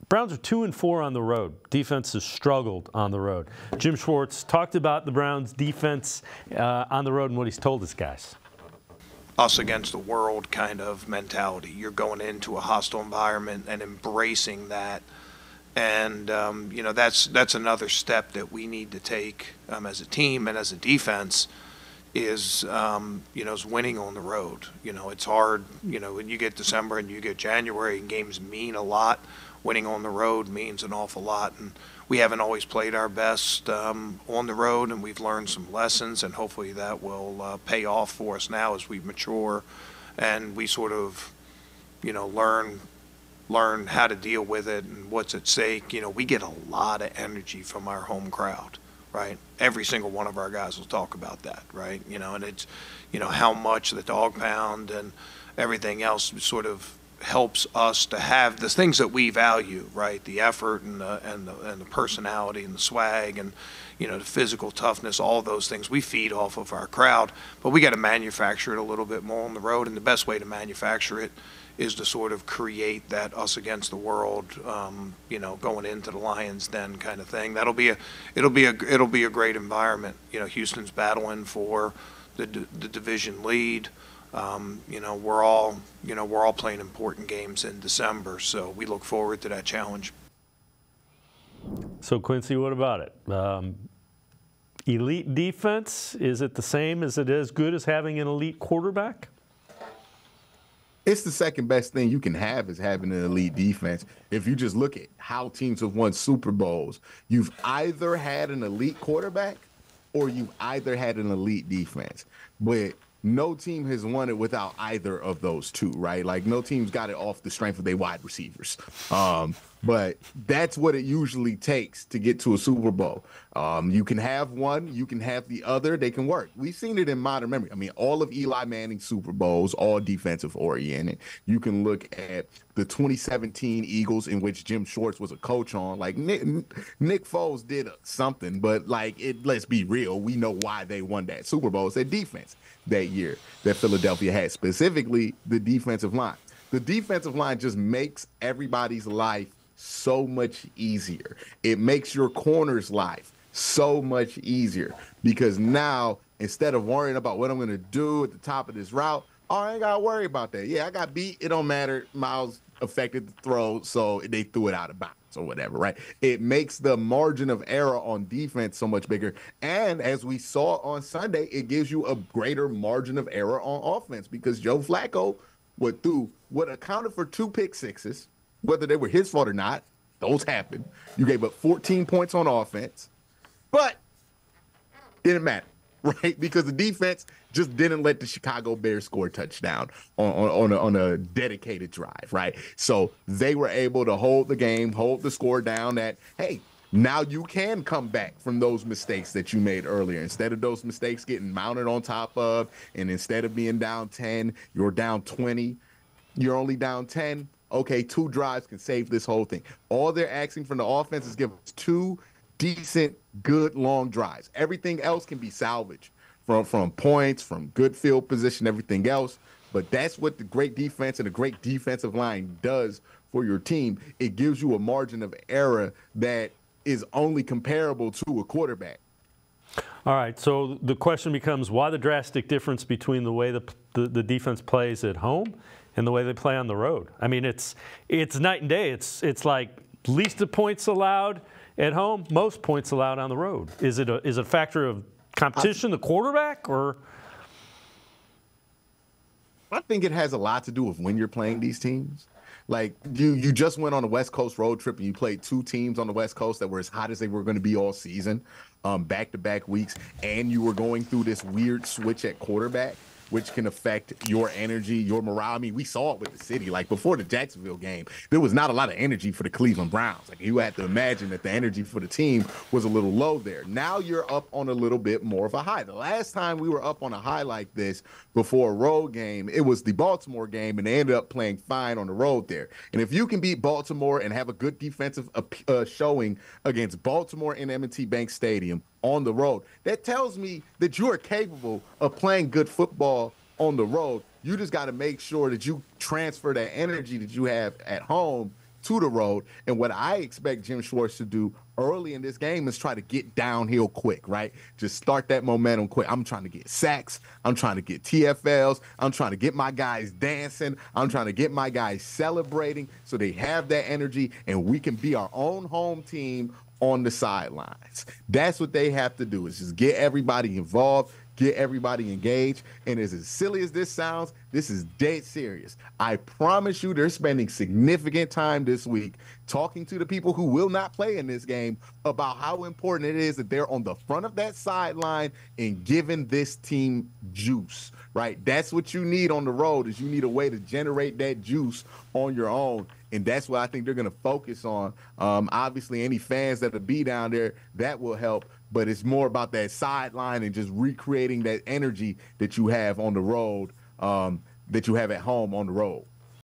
Browns are 2-4 on the road. Defense has struggled on the road. Jim Schwartz talked about the Browns' defense on the road and what he's told his guys. Us against the world kind of mentality. You're going into a hostile environment and embracing that. And, that's another step that we need to take as a team and as a defense is winning on the road. It's hard, when you get December and you get January and games mean a lot. Winning on the road means an awful lot, and we haven't always played our best on the road, and we've learned some lessons, and hopefully that will pay off for us now as we mature and we sort of, learn how to deal with it and what's at stake. We get a lot of energy from our home crowd, right? Every single one of our guys will talk about that, right? And it's, how much the dog pound and everything else sort of helps us to have the things that we value, right? The effort and the personality and the swag and the physical toughness, all those things we feed off of our crowd, but we got to manufacture it a little bit more on the road, and the best way to manufacture it is to sort of create that us against the world, going into the Lions Den kind of thing. It'll be a great environment. Houston's battling for the division lead. We're all playing important games in December, so we look forward to that challenge. So Quincy, what about it? Elite defense, is it the same as it is good as having an elite quarterback? It's the second best thing you can have is having an elite defense. If you just look at how teams have won Super Bowls, you've either had an elite quarterback or you've either had an elite defense. But no team has won it without either of those two, right? Like, no team's got it off the strength of their wide receivers. But that's what it usually takes to get to a Super Bowl. You can have one, you can have the other, they can work. We've seen it in modern memory. I mean, all of Eli Manning's Super Bowls, all defensive oriented. You can look at the 2017 Eagles, in which Jim Schwartz was a coach on. Like, Nick Foles did something, but let's be real. We know why they won that Super Bowl. It's their defense that year that Philadelphia had, specifically the defensive line. The defensive line just makes everybody's life so much easier. It makes your corner's life so much easier because now, instead of worrying about what I'm going to do at the top of this route, I ain't got to worry about that. Yeah, I got beat. It don't matter. Miles affected the throw, so they threw it out of bounds or whatever, right? It makes the margin of error on defense so much bigger. And as we saw on Sunday, it gives you a greater margin of error on offense because Joe Flacco what accounted for 2 pick sixes, whether they were his fault or not. Those happen. You gave up 14 points on offense, but didn't matter, right? Because the defense just didn't let the Chicago Bears score a touchdown on a dedicated drive, right? So they were able to hold the game, hold the score down that, hey, now you can come back from those mistakes that you made earlier. Instead of those mistakes getting mounted on top of, and instead of being down 10, you're down 20, you're only down 10. Okay, 2 drives can save this whole thing. All they're asking from the offense is give us 2 decent, good, long drives. Everything else can be salvaged from points, from good field position, everything else. But that's what the great defense and a great defensive line does for your team. It gives you a margin of error that is only comparable to a quarterback. All right, so the question becomes, why the drastic difference between the way the defense plays at home and the way they play on the road? I mean, it's night and day. It's like least of points allowed at home, most points allowed on the road. Is it a factor of competition, the quarterback, or? I think it has a lot to do with when you're playing these teams. Like, you just went on a West Coast road trip and you played 2 teams on the West Coast that were as hot as they were going to be all season, back-to-back weeks, and you were going through this weird switch at quarterback, which can affect your energy, your morale. I mean, we saw it with the city. Like, before the Jacksonville game, there was not a lot of energy for the Cleveland Browns. Like, you had to imagine that the energy for the team was a little low there. Now you're up on a little bit more of a high. The last time we were up on a high like this before a road game, it was the Baltimore game, and they ended up playing fine on the road there. And if you can beat Baltimore and have a good defensive showing against Baltimore in M&T Bank Stadium on the road, that tells me that you are capable of playing good football on the road. You just got to make sure that you transfer that energy that you have at home to the road. And what I expect Jim Schwartz to do early in this game is try to get downhill quick, right? Just start that momentum quick. I'm trying to get sacks. I'm trying to get TFLs. I'm trying to get my guys dancing. I'm trying to get my guys celebrating so they have that energy and we can be our own home team on the sidelines. That's what they have to do, is just get everybody involved, get everybody engaged. And as silly as this sounds, this is dead serious. I promise you they're spending significant time this week talking to the people who will not play in this game about how important it is that they're on the front of that sideline and giving this team juice, right? That's what you need on the road, is you need a way to generate that juice on your own. And that's what I think they're going to focus on. Obviously, any fans that will be down there, that will help. But it's more about that sideline and just recreating that energy that you have on the road, that you have at home on the road.